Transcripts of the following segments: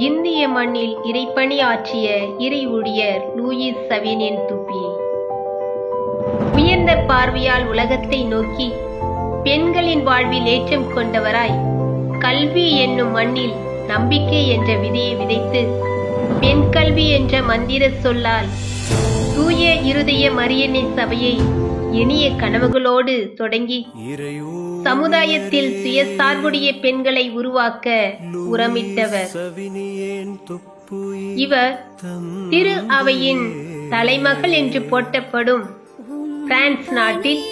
இந்திய மண்ணில் இறைப்பணி ஆற்றிய இறை ஊழியர் லூயிஸ் சவேனியன் துப்பி. உயர்ந்த பார்வையால் உலகத்தை நோக்கி பெண்களின் வாழ்வில் ஏற்றம் கொண்டவராய், கல்வி என்னும் மண்ணில் நம்பிக்கை என்ற விதையை விதைத்து, பெண் கல்வி என்ற மந்திர சொல்லால் தூய இருதய மரியன்னை சபையை இனிய கனவுகளோடு தொடங்கி சமுதாயத்தில் சுயசார்புடைய பெண்களை உருவாக்க உரமிட்டவர். இவர் திரு அவையின் தலைமகள் என்று போற்றப்படும் பிரான்ஸ் நாட்டில்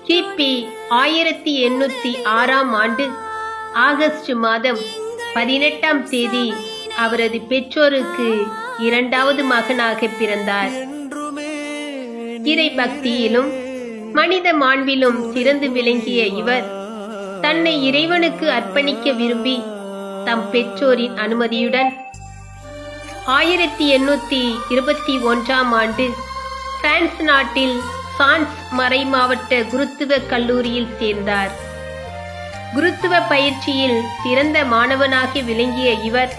கிபி 1806 ஆண்டு ஆகஸ்ட் மாதம் 18ஆம் தேதி அவரது பெற்றோருக்கு இரண்டாவது மகனாக பிறந்தார். இறை பக்தியிலும் மனித மாண்பிலும் சிறந்து விளங்கிய இவர் தன்னை இறைவனுக்கு அர்ப்பணிக்க விரும்பி தம் பெற்றோரின் அனுமதியுடன் 1821ஆம் ஆண்டு பிரான்ஸ் நாட்டில் சான்ஸ் மறைமாவட்ட குருத்துவ கல்லூரியில் சேர்ந்தார். குருத்துவ பயிற்சியில் சிறந்த மாணவனாக விளங்கிய இவர்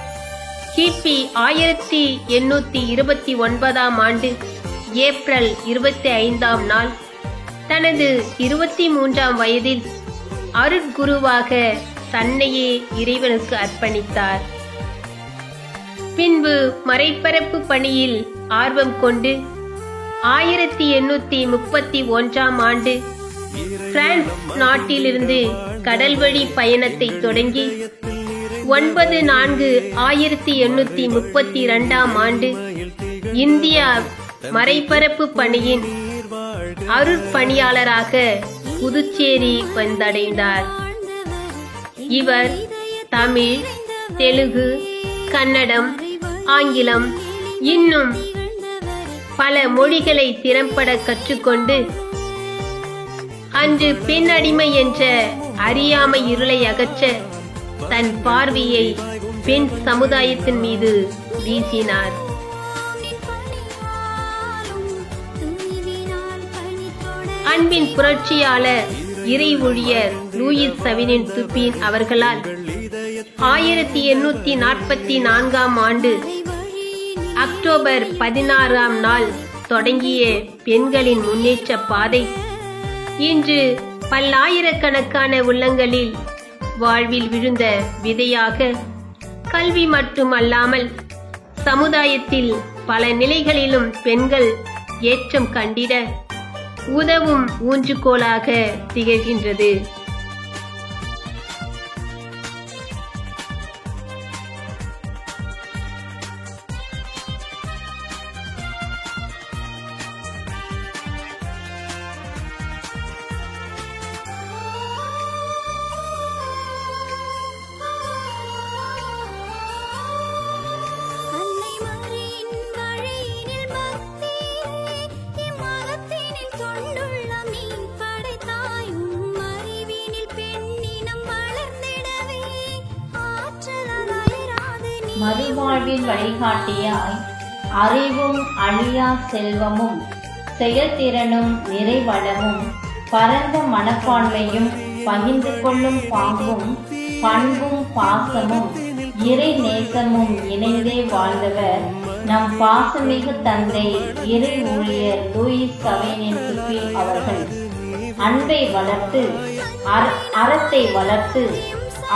கிபி 1829ஆம் ஆண்டு ஏப்ரல் 25ஆம் நாள் தனது 23ஆம் வயதில் அருட்குருவாக தன்னையே இறைவனுக்கு அர்ப்பணித்தார். பின்பு மறைபரப்பு பணியில் ஆர்வம் கொண்டு 1831ஆம் ஆண்டு பிரான்ஸ் நாட்டிலிருந்து கடல்வழி பயணத்தை தொடங்கி 9/4/1832ஆம் ஆண்டு இந்தியா மறைபரப்பு பணியின் அருட்பணியாளராக புதுச்சேரி வந்தடைந்தார். இவர் தமிழ், தெலுங்கு, கன்னடம், ஆங்கிலம் இன்னும் பல மொழிகளை திறம்பட கற்றுக்கொண்டு அன்று பெண் அடிமை என்ற அறியாமை இருளை அகற்ற தன் பார்வையை பெண் சமுதாயத்தின் மீது வீசினார். அன்பின் புரட்சியாளர் இறை ஊழியர் லூயிஸ் சவேனியன் துப்பின் அவர்களால் 1844ஆம் ஆண்டு அக்டோபர் 16ஆம் நாள் தொடங்கிய பெண்களின் முன்னேற்ற பாதை இன்று பல்லாயிரக்கணக்கான உள்ளங்களில் வாழ்வில் விழுந்த விதையாக கல்வி மட்டுமல்லாமல் சமுதாயத்தில் பல நிலைகளிலும் பெண்கள் ஏற்றம் கண்டிட உதவும் ஊன்றுகோலாக திகழ்கின்றது. மறுவாழ்வின் வழிகாட்டியாய் அறிவும் அழியா செல்வமும் செயல்திறனும் நிறைவளமும் பரந்த மனப்பான்மையும் பகிர்ந்து கொள்ளும் பாங்கும் பண்பும் பாசமும் இறை நேசமும் இணைந்தே வாழ்ந்தவர் நம் பாசமிகு தந்தை இறை ஊழியர் லூயிஸ் சவேனியன் துப்பி அவர்கள். அன்பை வளர்த்து அறத்தை வளர்த்து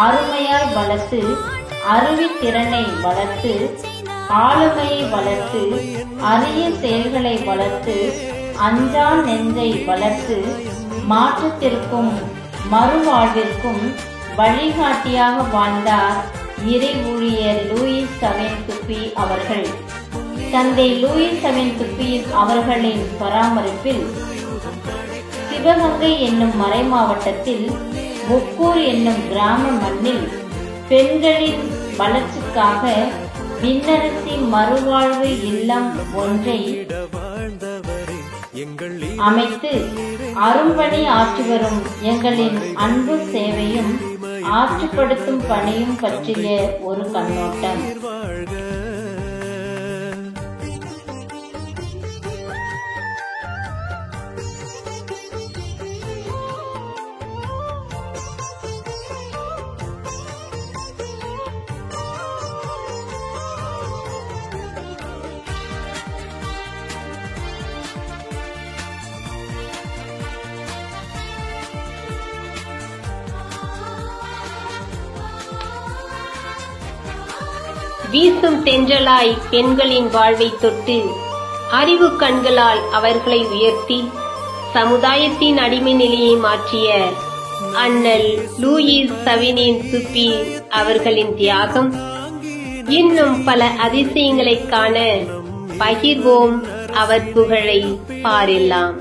அருமையாய் வளர்த்து அறிவுத்திறனை வளர்த்து ஆளுமையை வளர்த்து அரிய செயல்களை வளர்த்து அஞ்சா நெஞ்சை வளர்த்து மாற்றத்திற்கும் மறுவாழ்விற்கும் வழிகாட்டியாக வாழ்ந்தார் இறை ஊழியர் லூயிஸ் சவேனியன் துப்பி அவர்கள். தந்தை லூயிஸ் சவேனியன் துப்பி அவர்களின் பராமரிப்பில் சிவகங்கை என்னும் மறை மாவட்டத்தில் ஒக்கூர் என்னும் கிராம மண்ணில் பெண்களின் வளர்ச்சிக்காக விண்ணரசி மறுவாழ்வு இல்லம் ஒன்றை அமைத்து அரும்பணி ஆற்றி வரும் எங்களின் அன்பு சேவையும் ஆற்றுப்படுத்தும் பணியும் பற்றிய ஒரு கண்ணோட்டம். வீசும் தென்றலாய் பெண்களின் வாழ்வை தொட்டு அறிவு கண்களால் அவர்களை உயர்த்தி சமுதாயத்தின் அடிமை நிலையை மாற்றிய அண்ணல் லூயிஸ் சவினின் சுப்பி அவர்களின் தியாகம் இன்னும் பல அதிசயங்களை காண பகிர்வோம் அவர் புகழை பாரெல்லாம்.